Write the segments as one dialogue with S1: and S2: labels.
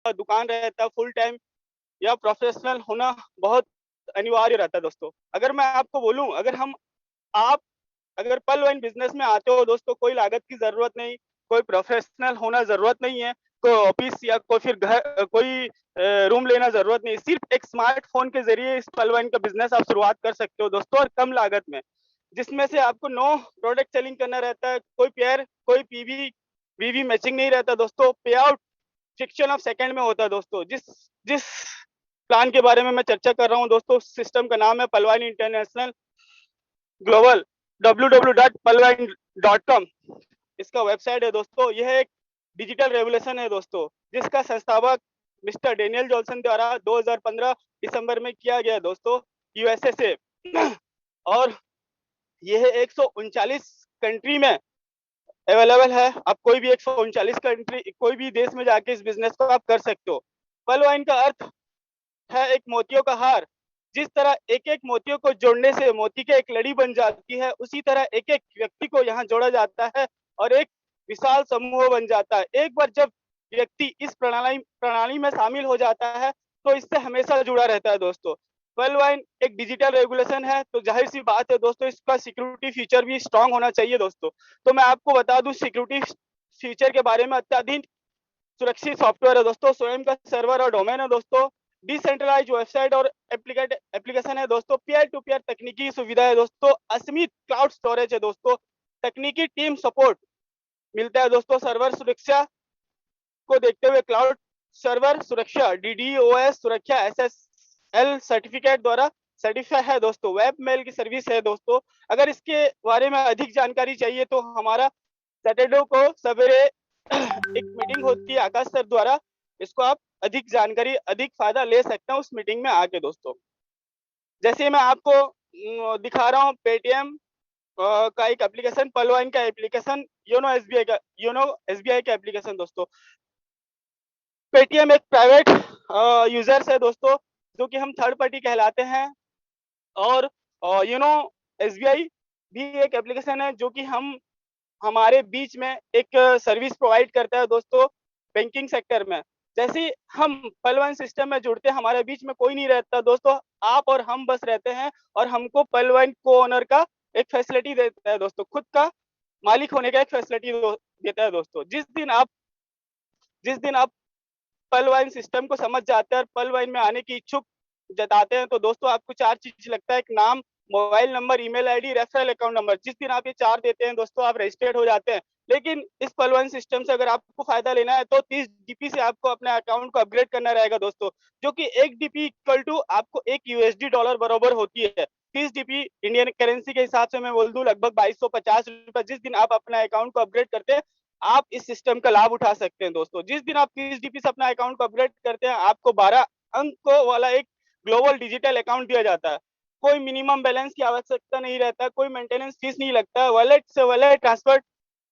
S1: दुकान रहता है फुल टाइम या प्रोफेशनल होना बहुत अनिवार्य रहता है दोस्तों। अगर मैं आपको बोलूँ, आप अगर पल वाइन बिज़नेस में आते हो दोस्तों, कोई लागत की ज़रूरत नहीं, कोई प्रोफ़ेशनल होना ज़रूरत नहीं है, कोई ऑफ़िस या कोई फिर कोई रूम लेना ज़रूरत नहीं है। सिर्फ़ एक स्मार्टफ़ोन के ज़रिए इस पल वाइन का बिज़नेस आप शुरुआत कर सकते हो दोस्तों, और कम लागत में। जिसमें से आपको 9 प्रोडक्ट सेलिंग करना रहता है, कोई पेयर, कोई पीवी, वीवी मैचिंग नहीं रहता दोस्तों। पे आउट फ्रैक्शन ऑफ सेकंड में होता है दोस्तों। जिस जिस प्लान के बारे में मैं चर्चा कर रहा हूँ दोस्तों, सिस्टम का नाम है पलवान इंटरनेशनल ग्लोबल www.palwine.com इसका वेबसाइट है दोस्तों। यह एक डिजिटल रेवोल्यूशन है दोस्तों, जिसका संस्थापक मिस्टर डेनियल जॉनसन द्वारा 2015 दिसंबर में किया गया दोस्तों, यूएसए से। और यह 139 कंट्री में अवेलेबल है। आप कोई भी 139 कंट्री, कोई भी देश में जाके इस बिजनेस को आप कर सकते हो। पल वाइन का अर्थ है एक मोतियों का हार। जिस तरह एक-एक मोतियों को जोड़ने से मोती की एक लड़ी बन जाती है, उसी तरह एक-एक व्यक्ति को यहाँ जोड़ा जाता है और एक विशाल समूह बन जाता है। एक बार जब व्यक्ति इस प्रणाली प्रणाली में शामिल हो जाता है, तो इससे हमेशा जुड़ा रहता है दोस्तों। पल वाइन एक डिजिटल रेगुलेशन है, तो ज़ाहिर-सी बात है दोस्तों, इसका सिक्योरिटी फीचर भी स्ट्रॉन्ग होना चाहिए दोस्तों। तो मैं आपको बता दूँ सिक्योरिटी फीचर के बारे में। अत्याधुनिक सुरक्षित सॉफ्टवेयर है दोस्तों, स्वयं का सर्वर और डोमेन है दोस्तों, डिसेंट्रलाइज्ड वेबसाइट और एप्लीकेशन है दोस्तों, पीयर टू पीयर तकनीकी सुविधा है दोस्तों, असीमित क्लाउड स्टोरेज है दोस्तों, तकनीकी टीम सपोर्ट मिलता है दोस्तों, सर्वर सुरक्षा को देखते हुए क्लाउड सर्वर सुरक्षा डीडीओएस सुरक्षा एसएसएल सर्टिफिकेट द्वारा सर्टिफाई है दोस्तों, वेब मेल की सर्विस है दोस्तों। अगर इसके बारे में अधिक जानकारी चाहिए तो हमारा सैटरडे को सवेरे एक मीटिंग होती है आकाश सर द्वारा। इसको आप अधिक जानकारी, अधिक फायदा ले सकते हैं उस मीटिंग में आके दोस्तों। जैसे मैं आपको दिखा रहा हूँ पेटीएम का एक एप्लीकेशन, पलवाइन का एप्लीकेशन, योनो एसबीआई का एप्लीकेशन दोस्तों। पेटीएम एक प्राइवेट यूजर्स है दोस्तों, जो कि हम थर्ड पार्टी कहलाते हैं। और योनो एसबीआई भी एक एप्लीकेशन है, जो कि हम हमारे बीच में एक सर्विस प्रोवाइड करता है दोस्तों, बैंकिंग सेक्टर में। जैसे ही हम पलवाइन सिस्टम में जुड़ते हैं, हमारे बीच में कोई नहीं रहता दोस्तों, आप और हम बस रहते हैं, और हमको पलवाइन को ओनर का एक फैसिलिटी देता है दोस्तों, खुद का मालिक होने का एक फैसिलिटी देता है दोस्तों। जिस दिन आप पल वाइन सिस्टम को समझ जाते हैं और पल वाइन में आने की इच्छुक जताते हैं, तो दोस्तों आपको 4 चीज़ लगता है, एक नाम, mobile number, email ID, referral account number. जिस दिन आप ये 4 देते हैं दोस्तों, आप रजिस्टर्ड हो जाते हैं। लेकिन इस पल वाइन सिस्टम से अगर आपको फ़ायदा लेना है, तो 30 डीपी से आपको अपने अकाउंट को अपग्रेड करना रहेगा दोस्तों, जो कि 1 डीपी इक्वल टू आपको 1 यूएसडी डॉलर बराबर होती है। 30 डीपी इंडियन करेंसी के हिसाब से मैं बोल दूँ लगभग ₹2250। जिस दिन आप अपना अकाउंट को अपग्रेड करते हैं, आप इस सिस्टम का लाभ उठा सकते हैं दोस्तों। जिस दिन आप 30 डीपी से अपना अकाउंट को अपग्रेड करते हैं, आपको 12 अंकों वाला एक ग्लोबल डिजिटल अकाउंट दिया जाता है। कोई मिनिमम बैलेंस की आवश्यकता नहीं रहता, कोई मेंटेनेंस फीस नहीं लगता, वॉलेट से वॉलेट ट्रांसफर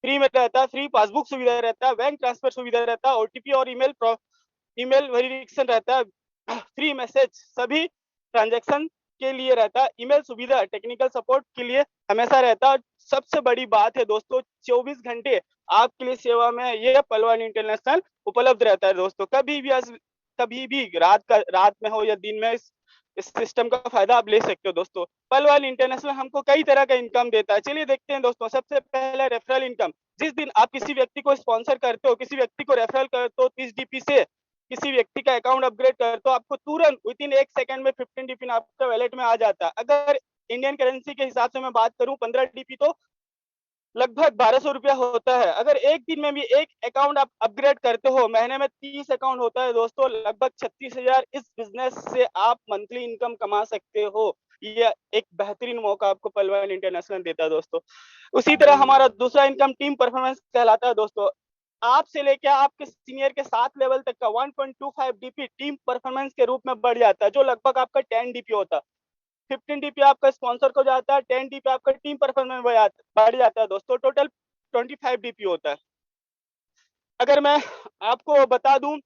S1: फ्री में रहता है, फ्री पासबुक सुविधा रहता है, बैंक ट्रांसफर सुविधा रहता है, ओटीपी और ईमेल वेरिफिकेशन रहता है, फ्री मैसेज सभी ट्रांजैक्शन के लिए रहता है, ईमेल सुविधा टेक्निकल सपोर्ट के लिए हमेशा रहता है। सबसे बड़ी बात है दोस्तों, 24 घंटे आपके लिए सेवा में ये पलवान इंटरनेशनल उपलब्ध रहता है दोस्तों। कभी भी रात में हो या दिन में, इस सिस्टम का फायदा आप ले सकते हो दोस्तों। पलवान इंटरनेशनल हमको कई तरह का इनकम देता है। चलिए देखते हैं दोस्तों। सबसे पहले रेफरल इनकम। जिस दिन आप किसी व्यक्ति को स्पॉन्सर करते हो, किसी व्यक्ति को रेफरल करते हो, 30 डीपी से किसी व्यक्ति का अकाउंट अपग्रेड करते हो, आपको तुरंत विथिन 1 सेकंड में 15 डीपी आपके वॉलेट में आ जाता है। अगर इंडियन करेंसी के हिसाब से मैं बात करूं, 15 डीपी तो लगभग 1200 रुपया होता है। अगर एक दिन में भी एक अकाउंट आप अपग्रेड करते हो, महीने में 30 अकाउंट होता है दोस्तों, लगभग 36,000 इस बिजनेस से आप मंथली इनकम कमा सकते हो। ये एक बेहतरीन मौका आपको पलवान इंटरनेशनल देता है दोस्तों। उसी तरह हमारा दूसरा इनकम टीम परफॉर्मेंस कहलाता है दोस्तों। आपसे लेके आपके सीनियर के 7 लेवल तक का 1.25 डीपी टीम परफॉर्मेंस के रूप में बढ़ जाता है, जो लगभग आपका 10 डीपी होता है। 15 डीपी आपका स्पॉन्सर को जाता है, 10 डीपी आपका टीम परफॉर्मेंस बढ़ जाता है दोस्तों, टोटल 25 डीपी होता है। अगर मैं आपको बता दूं,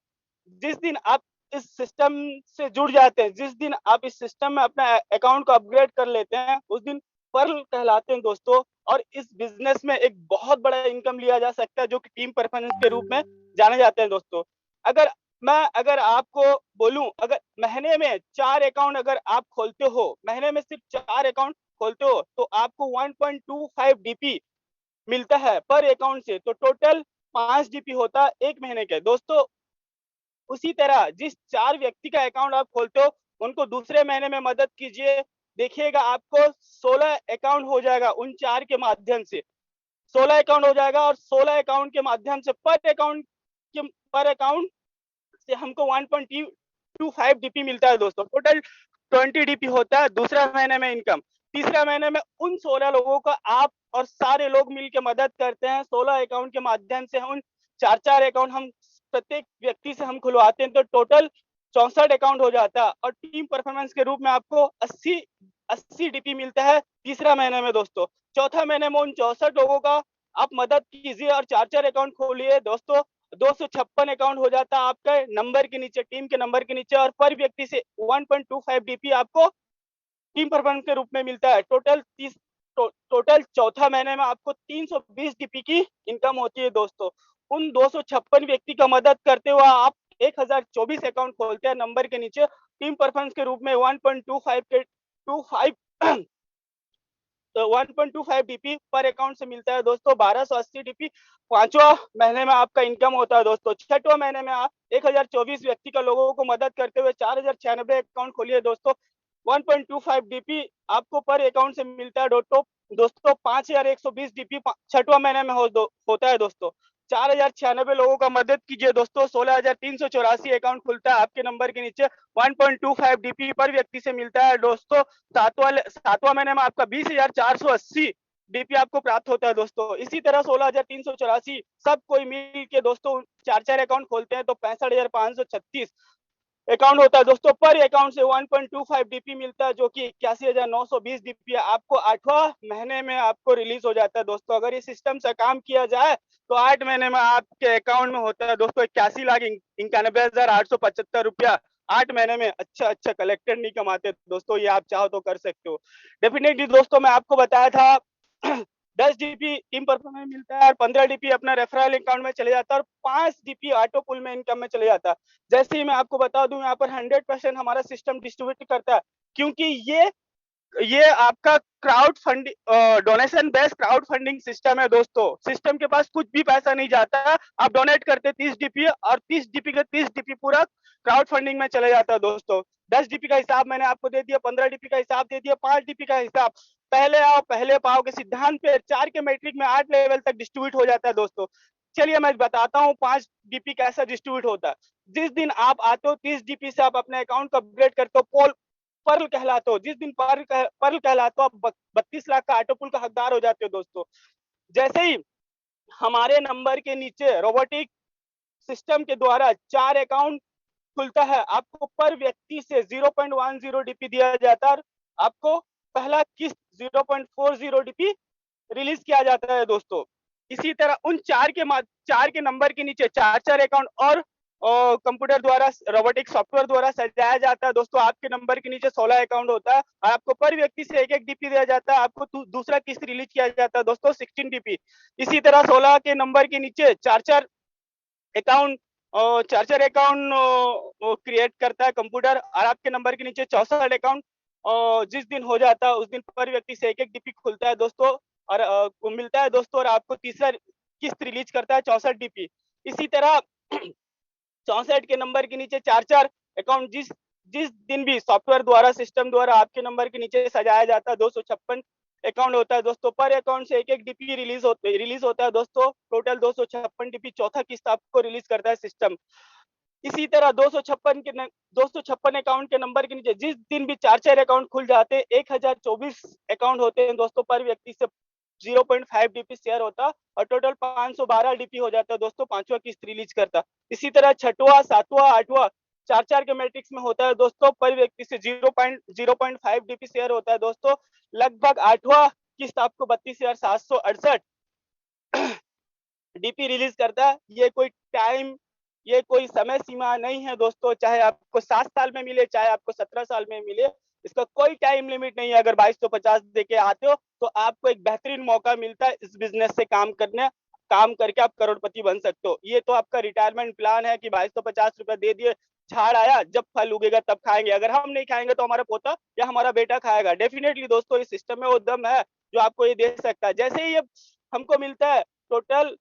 S1: जिस दिन आप इस सिस्टम से जुड़ जाते हैं, जिस दिन आप इस सिस्टम में अपना अकाउंट को अपग्रेड कर लेते हैं, उस दिन पर्ल कहलाते हैं दोस्तों। और इस बिजनेस में एक बहुत बड़ा इनकम लिया जा सकता है, जो कि टीम परफॉर्मेंस के रूप में जाने जाते हैं दोस्तों। अगर मैं अगर आपको बोलूं, अगर महीने में 4 अकाउंट अगर आप खोलते हो, महीने में सिर्फ 4 अकाउंट खोलते हो, तो आपको 1.25 डीपी मिलता है पर अकाउंट से, तो टोटल 5 डीपी होता है एक महीने के दोस्तों। उसी तरह जिस 4 व्यक्ति का अकाउंट आप खोलते हो, उनको दूसरे महीने में मदद कीजिए, देखिएगा आपको 16 अकाउंट हो जाएगा उन 4 के माध्यम से। 16 अकाउंट हो जाएगा, और 16 अकाउंट के माध्यम से पर अकाउंट से हमको 1.25 डीपी मिलता है दोस्तों। टोटल 20 डीपी होता है दूसरा महीने में इनकम। तीसरा महीने में उन 16 लोगों का आप और सारे लोग मिलकर मदद करते हैं, 16 अकाउंट के माध्यम से उन 4 अकाउंट हम प्रत्येक व्यक्ति से हम खुलवाते हैं, तो टोटल 64 अकाउंट हो जाता है, और टीम परफॉर्मेंस के रूप में आपको 80 डीपी मिलता है तीसरा महीने में दोस्तों। चौथा महीने में उन 64 लोगों का आप मदद कीजिए और 4 अकाउंट खोलिए दोस्तों। 256 अकाउंट हो जाता है आपके नंबर के नीचे, टीम के नंबर के नीचे, और पर व्यक्ति से 1.25 डीपी आपको टीम परफॉर्मेंस के रूप में मिलता है। टोटल चौथा महीने में आपको 320 डीपी की इनकम होती है दोस्तों। उन 256 व्यक्ति का मदद करते हुए आप 1024 अकाउंट खोलते हैं नंबर के नीचे, टीम परफॉर्मेंस के रूप में 1.25 के 25 तो 1.25 डीपी पर अकाउंट से मिलता है दोस्तों। 1280 डीपी पांचवा महीने में आपका इनकम होता है दोस्तों। छठवा महीने में आप 1024 व्यक्ति का लोगों को मदद करते हुए 4096 अकाउंट खोलिए दोस्तों। 1.25 डीपी आपको पर अकाउंट से मिलता है दोस्तों। 5120 डीपी छठवा महीने में होता है दोस्तों। 4096 लोगों का मदद कीजिए दोस्तों। 16384 अकाउंट खुलता है आपके नंबर के नीचे। 1.25 डीपी पर व्यक्ति से मिलता है दोस्तों। सातवां महीने में आपका 20,480 डीपी आपको प्राप्त होता है दोस्तों। इसी तरह 16,384 सब कोई मिल के दोस्तों 4 अकाउंट खोलते हैं, तो 65,536 अकाउंट होता है दोस्तों। पर अकाउंट से 1.25 डीपी मिलता है, जो कि 81,920 डीपी आपको 8वां महीने में आपको रिलीज हो जाता है दोस्तों। अगर इस सिस्टम से काम किया जाए तो 8 महीने में आपके अकाउंट में होता है दोस्तों 81,91,875 रुपया। 8 महीने में अच्छा कलेक्टर नहीं कमाते दोस्तों, ये आप चाहो तो कर सकते हो। डेफिनेटली दोस्तों, मैं आपको बताया था 10 डीपी टीम परफॉर्मेंस मिलता है, और 15 डीपी अपना रेफरल अकाउंट में चले जाता है, और 5 डीपी ऑटो पुल में इनकम में चले जाता है। जैसे ही मैं आपको बता दूं, यहाँ पर 100% हमारा सिस्टम डिस्ट्रीब्यूट करता है, क्योंकि ये आपका crowd funding donation based crowd funding system है दोस्तों। सिस्टम के पास कुछ भी पैसा नहीं जाता, आप डोनेट करते 30 डीपी, और 30 डीपी का 30 डीपी पूरा क्राउड फंडिंग में चले जाता है दोस्तों। 10 डीपी का हिसाब मैंने आपको दे दिया, 15 डीपी का हिसाब दे दिया, 5 डीपी का हिसाब पहले आओ पहले पाओ के सिद्धांत पे 4 के मैट्रिक में 8 लेवल तक डिस्ट्रीब्यूट हो जाता है दोस्तों। चलिए मैं बताता हूँ 5 डीपी कैसा डिस्ट्रीब्यूट होता है। जिस दिन आप आते हो 30 डीपी से आप अपने अकाउंट को अपग्रेड करते हो, पर्ल कहलाते हो। जिस दिन पर्ल कहलाते हो, आप 32 लाख का ऑटोपुल का हकदार हो जाते हो दोस्तों। जैसे ही हमारे नंबर के नीचे रोबोटिक सिस्टम के द्वारा 4 अकाउंट खुलता है, आपको पर व्यक्ति से 0.10 डीपी दिया जाता है, आपको पहला किस्त 0.40 डीपी रिलीज किया जाता है दोस्तों। इसी तरह उन 4 के नंबर के नीचे 4 अकाउंट और कंप्यूटर द्वारा रोबोटिक सॉफ्टवेयर द्वारा सजाया जाता है दोस्तों। आपके नंबर के नीचे 16 अकाउंट होता है, और आपको पर व्यक्ति से एक डीपी दिया जाता है, आपको दूसरा किस्त रिलीज किया जाता है दोस्तों 16 डीपी। इसी तरह 16 के नंबर के नीचे 4 अकाउंट क्रिएट करता है कंप्यूटर, और आपके नंबर के नीचे 64 अकाउंट जिस दिन हो जाता है उस दिन पर व्यक्ति से एक डीपी खुलता है दोस्तों, और मिलता है दोस्तों, और आपको तीसरा किस्त रिलीज करता है 64 डीपी। इसी तरह 64 के नंबर के नीचे 4 अकाउंट जिस जिस दिन भी सॉफ्टवेयर द्वारा सिस्टम द्वारा आपके नंबर के नीचे सजाया जाता है 256 अकाउंट होता है दोस्तों। पर अकाउंट से एक डीपी रिलीज होता है दोस्तों। टोटल 256 डीपी चौथा किस्त आपको रिलीज करता है सिस्टम। इसी तरह 256 अकाउंट के नंबर के नीचे जिस दिन भी 4 अकाउंट खुल जाते हैं, 1024 अकाउंट होते हैं दोस्तों। पर व्यक्ति से 0.5 डीपी शेयर होता, और टोटल 512 डीपी हो जाता है दोस्तों, पांचवा किस्त रिलीज करता। इसी तरह छठवा, सातवां, आठवां 4 के मैट्रिक्स में होता है दोस्तों। पर व्यक्ति से 0.5 डीपी शेयर होता है दोस्तों। लगभग आठवां किस्त आपको 32,768 डीपी रिलीज करता है। ये कोई समय सीमा नहीं है दोस्तों, चाहे आपको 7 साल में मिले, चाहे आपको 17 साल में मिले, इसका कोई टाइम लिमिट नहीं है। अगर 2250 देके आते हो तो आपको एक बेहतरीन मौका मिलता है इस बिजनेस से काम करने। काम करके आप करोड़पति बन सकते हो। ये तो आपका रिटायरमेंट प्लान है कि 2250 रुपए दे दिए, झाड़ आया, जब फल उगेगा तब खाएंगे। अगर हम नहीं खाएंगे तो हमारा पोता या हमारा बेटा खाएगा। डेफिनेटली दोस्तों इस सिस्टम में वो दम है जो आपको ये दे सकता है। जैसे ही ये हमको मिलता है टोटल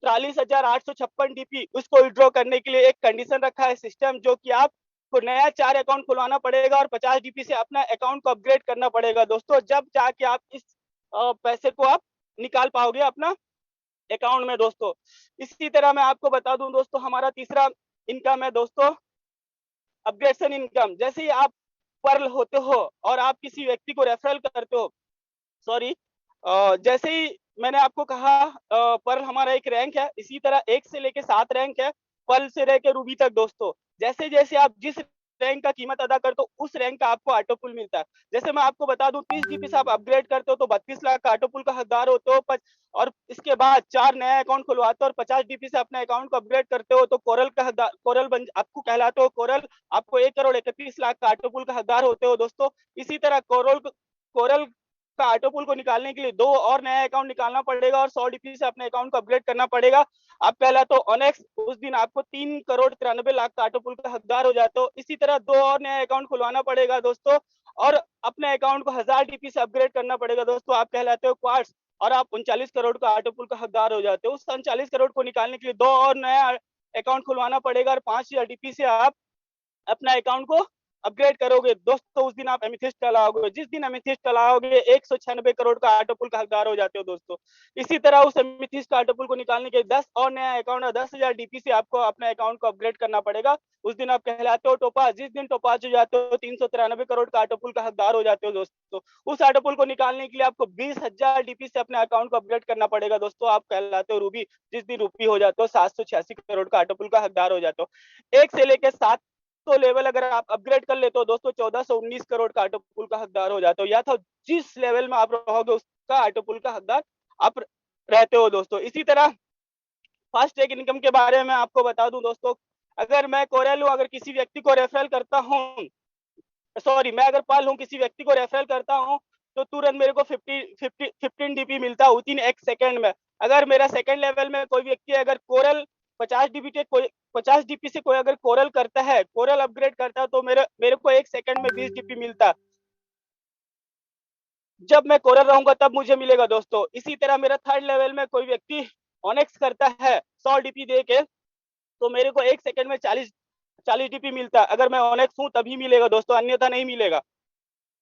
S1: 43,856 डीपी, उसको विड्रॉ करने के लिए एक कंडीशन रखा है सिस्टम, जो कि आपको नया 4 अकाउंट खुलवाना पड़ेगा और 50 डीपी से अपना अकाउंट को अपग्रेड करना पड़ेगा दोस्तों, जब जाके आप इस पैसे को आप निकाल पाओगे अपना अकाउंट में दोस्तों। इसी तरह मैं आपको बता दूं दोस्तों, हमारा तीसरा इनकम है दोस्तों अपग्रेडेशन इनकम। जैसे ही आप पर्ल होते हो और आप किसी व्यक्ति को रेफरल करते हो, सॉरी, जैसे ही मैंने आपको कहा पर्ल हमारा एक रैंक है, इसी तरह 1 से लेके 7 रैंक है पर्ल से लेके रूबी तक दोस्तों। जैसे जैसे आप जिस रैंक का कीमत अदा करते हो उस रैंक का आपको ऑटो पुल मिलता है। जैसे मैं आपको बता दूं 30 जीपी से आप अपग्रेड करते हो तो 32 लाख का ऑटो पुल का हकदार होते हो। और इसके बाद 4 नया अकाउंट खुलवाते हो और 50 डीपी से अपने अकाउंट को अपग्रेड करते हो तो कोरल का हकदार, कोरल बन आपको कहलाते हो कोरल, आपको 1 करोड़ 31 लाख का ऑटो पुल का हकदार होते हो दोस्तों। इसी तरह कोरल का ऑटो पुल को निकालने के लिए 2 और नया अकाउंट निकालना पड़ेगा और 100 डीपी से अपने अकाउंट को अपग्रेड करना पड़ेगा। आप पहला तो ऑनेक्स, उस दिन आपको 3 करोड़ 93 लाख का ऑटो पुल का हकदार हो जाते हो। इसी तरह 2 और नया अकाउंट खुलवाना पड़ेगा दोस्तों और अपने अकाउंट को 1000 डीपी से अपग्रेड करना पड़ेगा दोस्तों। आप कहलाते हो क्वार्ट्स और आप 39 करोड़ का ऑटो पुल का हकदार हो जाते हो। उस 39 करोड़ को निकालने के लिए 2 और नया अकाउंट खुलवाना पड़ेगा और 5000 डीपी से आप अपना अकाउंट को अपग्रेड करोगे दोस्तों। उस दिन आप एमिथिस्ट चलाओगे, जिस दिन एमिथिस्ट चलाओगे 196 करोड़ का ऑटो पुल का हकदार हो जाते हो दोस्तों। इसी तरह उस एमिथिस्ट का ऑटो पुल को निकालने के 10 और नया अकाउंट और 10,000 डीपी से आपको अपने अकाउंट को अपग्रेड करना पड़ेगा। उस दिन आप कहलाते हो टोपाज, जिस दिन टोपाज हो जाते हो 393 करोड़ का ऑटो पुल का हकदार हो जाते हो दोस्तों। उस ऑटो पुल को निकालने के लिए आपको 20,000 डीपी से अपने अकाउंट को अपग्रेड करना पड़ेगा दोस्तों। आप कहलाते हो रूबी, जिस दिन रूबी हो जाते हो 786 करोड़ का ऑटो पुल का हकदार हो जाते हो। 1 से लेकर 7 तो लेवल अगर आप अपग्रेड कर लेते हो दोस्तों 1419 करोड़ का ऑटो पुल का हकदार हो जाते हो, या तो जिस लेवल में आप रहोगे उसका ऑटो पुल का हकदार आप रहते हो दोस्तों। इसी तरह फास्ट ट्रैक इनकम के बारे में आपको बता दूं दोस्तों, अगर मैं कोरेल हूं, अगर किसी व्यक्ति को रेफरल करता हूं, सॉरी मैं अगर पाल हूं किसी व्यक्ति को रेफरल करता हूं तो तुरंत मेरे को 15 डीपी मिलता है विद इन 1 सेकंड में। अगर मेरा सेकंड लेवल में कोई व्यक्ति अगर कोरल 50 डीपी के कोई 50 डीपी से कोई अगर कोरल करता है, कोरल अपग्रेड करता है तो मेरे को 1 सेकंड में 20 डीपी मिलता है। जब मैं कोरल रहूंगा तब मुझे मिलेगा दोस्तों। इसी तरह मेरा थर्ड लेवल में कोई व्यक्ति ऑनेक्स करता है 100 डीपी दे के तो मेरे को 1 सेकंड में 40 डीपी मिलता है। अगर मैं ऑनेक्स हूं तभी मिलेगा दोस्तों, अन्यथा नहीं मिलेगा।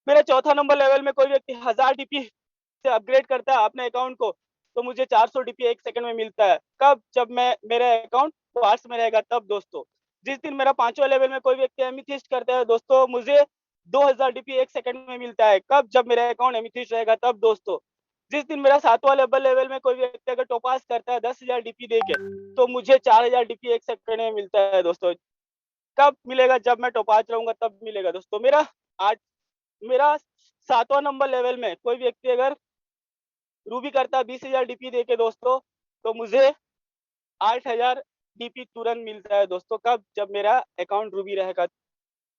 S1: मेरा चौथा नंबर लेवल में कोई व्यक्ति 1000 डीपी से अपग्रेड करता है अपने अकाउंट को तो मुझे 400 डीपी 1 सेकंड में मिलता है। कब? जब मैं मेरा अकाउंट क्वार्ट्स में रहेगा तब दोस्तों। जिस दिन मेरा 5वां लेवल में कोई व्यक्ति एमिथिस्ट करता है दोस्तों, मुझे 2000 डीपी 1 सेकंड में मिलता है। कब? जब मेरा अकाउंट एमिथिस्ट रहेगा तब दोस्तों। जिस दिन मेरा 7वां लेवल में कोई व्यक्ति अगर टोपास करता है 10,000 डीपी देके तो मुझे 4000 डीपी 1 सेकंड में मिलता है दोस्तों। कब मिलेगा? जब मैं टोपाज रहूंगा तब मिलेगा दोस्तों। मेरा 7वां नंबर लेवल में कोई व्यक्ति अगर रूबी करता 20,000 डीपी देके दोस्तों तो मुझे 8,000 डीपी तुरंत मिलता है दोस्तों। कब? जब मेरा अकाउंट रूबी रहेगा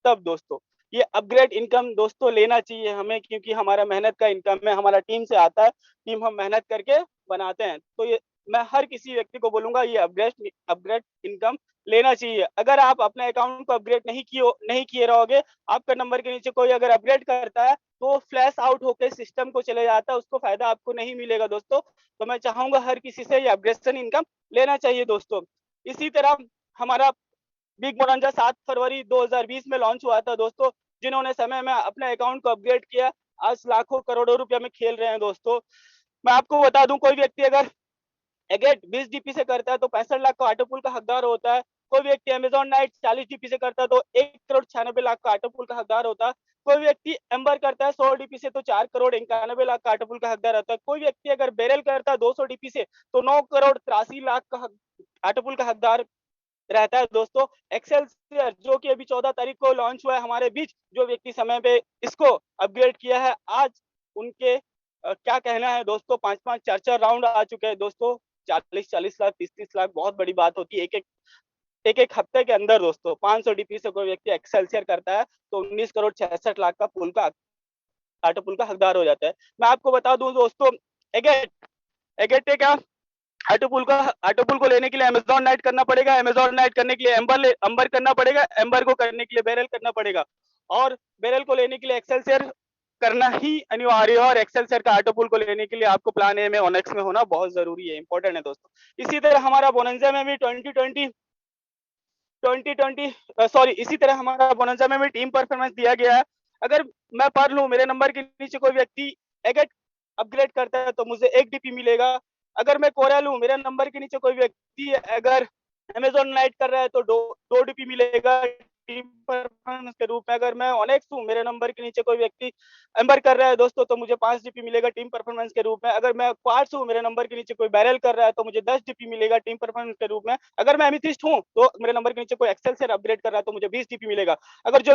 S1: तब दोस्तों। ये अपग्रेड इनकम दोस्तों लेना चाहिए हमें, क्योंकि हमारा मेहनत का इनकम है, हमारा टीम से आता है, टीम हम मेहनत करके बनाते हैं। तो ये मैं हर किसी व्यक्ति को बोलूंगा ये अपग्रेड इनकम लेना चाहिए। अगर आप अपने अकाउंट को अपग्रेड नहीं किए रहोगे, आपका नंबर के नीचे कोई अगर अपग्रेड करता है तो फ्लैश आउट होकर सिस्टम को चले जाता है, उसको फायदा आपको नहीं मिलेगा दोस्तों। तो मैं चाहूंगा हर किसी से ये अपग्रेडेशन इनकम लेना चाहिए दोस्तों। इसी तरह हमारा बिग मोरंजा 7 फरवरी 2020 में लॉन्च हुआ था दोस्तों। जिन्होंने समय में अपने अकाउंट को अपग्रेड किया आज लाखों करोड़ों रुपया में खेल रहे हैं दोस्तों। मैं आपको बता दूं कोई व्यक्ति अगर एगेट 20 डीपी से करता है तो 65 लाख का ऑटो पुल का हकदार होता है। कोई व्यक्ति अमेजॉन नाइट 40 डीपी से करता है तो 1 करोड़ 96 लाख का ऑटो पुल का हकदार होता है। कोई व्यक्ति एम्बर करता है 100 डीपी से तो 4 करोड़ 91 लाख का ऑटो पुल का हकदार होता है। कोई व्यक्ति अगर बेरल करता है 200 डीपी से तो 9 करोड़ 83 लाख का ऑटो पुल का हकदार रहता है दोस्तों। एक्सेलसियर जो कि अभी 14 तारीख को लॉन्च हुआ है हमारे बीच, जो व्यक्ति समय पे इसको अपग्रेड किया है आज उनके क्या कहना है दोस्तों, 5-5 4-4 राउंड आ चुके हैं दोस्तों। 40-40 लाख 30-30 लाख बहुत बड़ी बात होती है एक हफ्ते के अंदर दोस्तों। 500 डीपी से कोई व्यक्ति एक्सेलसियर करता है तो 19 करोड़ 66 लाख का पुल का ऑटो पुल का हकदार हो जाता है। मैं आपको बता दूं दोस्तों, एगेट एगेट का ऑटो पुल को लेने के लिए अमेजॉन नाइट करना पड़ेगा, अमेजॉन नाइट करने के लिए एम्बर करना पड़ेगा, एम्बर को करने के लिए बेरल करना पड़ेगा, और बेरल को लेने के लिए एक्सेलसियर करना ही अनिवार्य है। और एक्सेलसियर का ऑटो पुल को लेने के लिए आपको प्लान ए में ओनेक्स में होना बहुत जरूरी है, इंपॉर्टेंट है दोस्तों। इसी तरह हमारा बोनंजा में भी 2020 सॉरी इसी तरह हमारा बोनंजा में भी टीम परफॉर्मेंस दिया गया है। अगर मैं पढ़ लूं, मेरे नंबर के नीचे कोई व्यक्ति एगेट अपग्रेड करता है तो मुझे 1 डीपी मिलेगा। अगर मैं कोरा लूं, मेरे नंबर के नीचे कोई व्यक्ति अगर अमेजोन नाइट कर रहा है तो 2 डीपी मिलेगा टीम परफॉर्मेंस के रूप में। अगर मैं ऑनेक्स हूं, मेरे नंबर के नीचे कोई व्यक्ति एम्बर कर रहा है दोस्तों, तो मुझे 5 डीपी मिलेगा टीम परफॉर्मेंस के रूप में। अगर मैं क्वार्ट्स हूं, मेरे नंबर के नीचे कोई बैरल कर रहा है तो मुझे 10 डीपी मिलेगा टीम परफॉर्मेंस के रूप में। अगर मैं एमिथिस्ट हूं तो मेरे नंबर के नीचे कोई एक्सेलसियर अपग्रेड कर रहा है तो मुझे 20 डीपी मिलेगा। अगर जो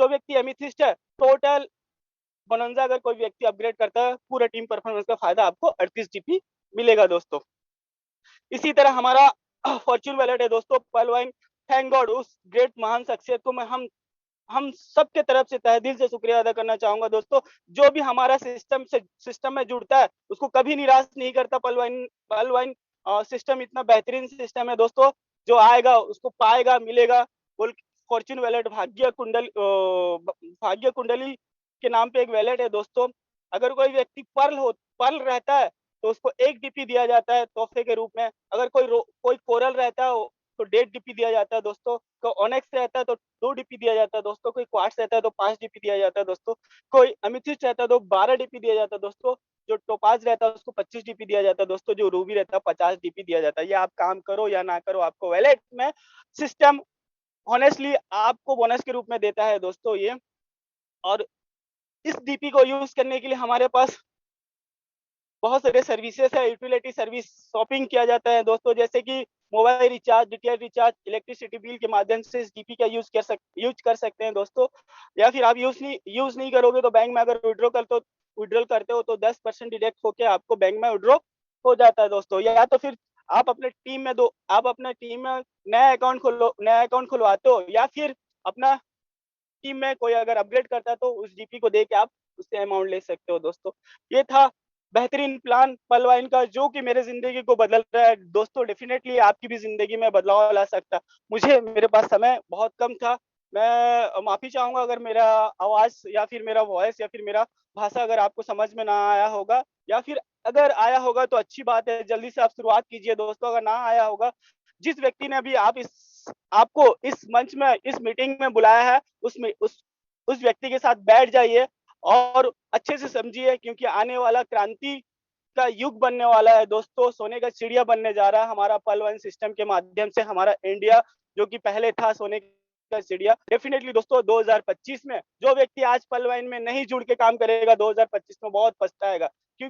S1: व्यक्ति एमिथिस्ट है, टोटल बोनंजा अगर कोई व्यक्ति अपग्रेड करता है, पूरा टीम परफॉर्मेंस का फायदा आपको 38 डीपी मिलेगा दोस्तों। इसी तरह हमारा फॉर्च्यून वैलेट है दोस्तों, पलवाइन। थैंक गॉड, उस ग्रेट महान शख्सियत को मैं हम सबके तरफ से तहे दिल से शुक्रिया अदा करना चाहूंगा दोस्तों। जो भी हमारा सिस्टम में जुड़ता है उसको कभी निराश नहीं करता। पलवाइन सिस्टम इतना बेहतरीन सिस्टम है दोस्तों, जो आएगा उसको पाएगा, मिलेगा। फॉर्च्यून वैलेट भाग्य कुंडली के नाम पे एक वैलेट है दोस्तों। अगर कोई व्यक्ति पर्ल रहता है तो उसको 1 डीपी दिया जाता है तोहफे के रूप में। अगर कोई कोरल रहता है तो 1.5 डीपी दिया जाता है दोस्तों। कोई ऑनेक्स रहता है तो 2 डीपी दिया जाता है दोस्तों। कोई क्वार्ट्स रहता है तो 5 डीपी दिया जाता है दोस्तों। कोई अमिथिस्ट रहता है तो 12 डीपी दिया जाता है दोस्तों। जो टोपाज रहता है उसको 25 डीपी दिया जाता है दोस्तों। जो रूबी रहता है 50 डीपी दिया जाता है। ये आप काम करो या ना करो, आपको वैलेट में सिस्टम ऑनेस्टली आपको बोनस के रूप में देता है दोस्तों ये। और इस डीपी को यूज करने के लिए हमारे पास बहुत सारे सर्विसेज है, यूटिलिटी सर्विस शॉपिंग किया जाता है दोस्तों, जैसे कि mobile recharge, DTH recharge, electricity bill के माध्यम से इस डीपी का यूज कर सकते हैं दोस्तों। या फिर आप यूज नहीं करोगे तो बैंक में अगर विड्रॉल करते हो तो 10% डिडक्ट होके आपको बैंक में विड्रॉ हो जाता है दोस्तों। या तो फिर आप अपने टीम में नया अकाउंट खुलवाते हो, या फिर अपना टीम में कोई अगर अपग्रेड करता है तो उस डीपी को दे के आप उससे अमाउंट ले सकते हो दोस्तों। ये था बेहतरीन प्लान पलवाइन का, जो कि मेरे जिंदगी को बदल रहा है दोस्तों। डेफिनेटली आपकी भी जिंदगी में बदलाव ला सकता। मेरे पास समय बहुत कम था। मैं माफी चाहूंगा अगर मेरा आवाज या फिर मेरा वॉइस या फिर मेरा भाषा अगर आपको समझ में ना आया होगा, या फिर अगर आया होगा तो अच्छी बात है, जल्दी से आप शुरुआत कीजिए दोस्तों। अगर ना आया होगा, जिस व्यक्ति ने अभी आपको इस मंच में, इस मीटिंग में बुलाया है, उस व्यक्ति के साथ बैठ जाइए और अच्छे से समझिए, क्योंकि आने वाला क्रांति का युग बनने वाला है दोस्तों। सोने का चिड़िया बनने जा रहा है हमारा पलवाइन सिस्टम के माध्यम से हमारा इंडिया, जो कि पहले था सोने का चिड़िया। डेफिनेटली दोस्तों 2025 में जो व्यक्ति आज पलवाइन में नहीं जुड़ के काम करेगा, 2025 में बहुत पछताएगा। क्योंकि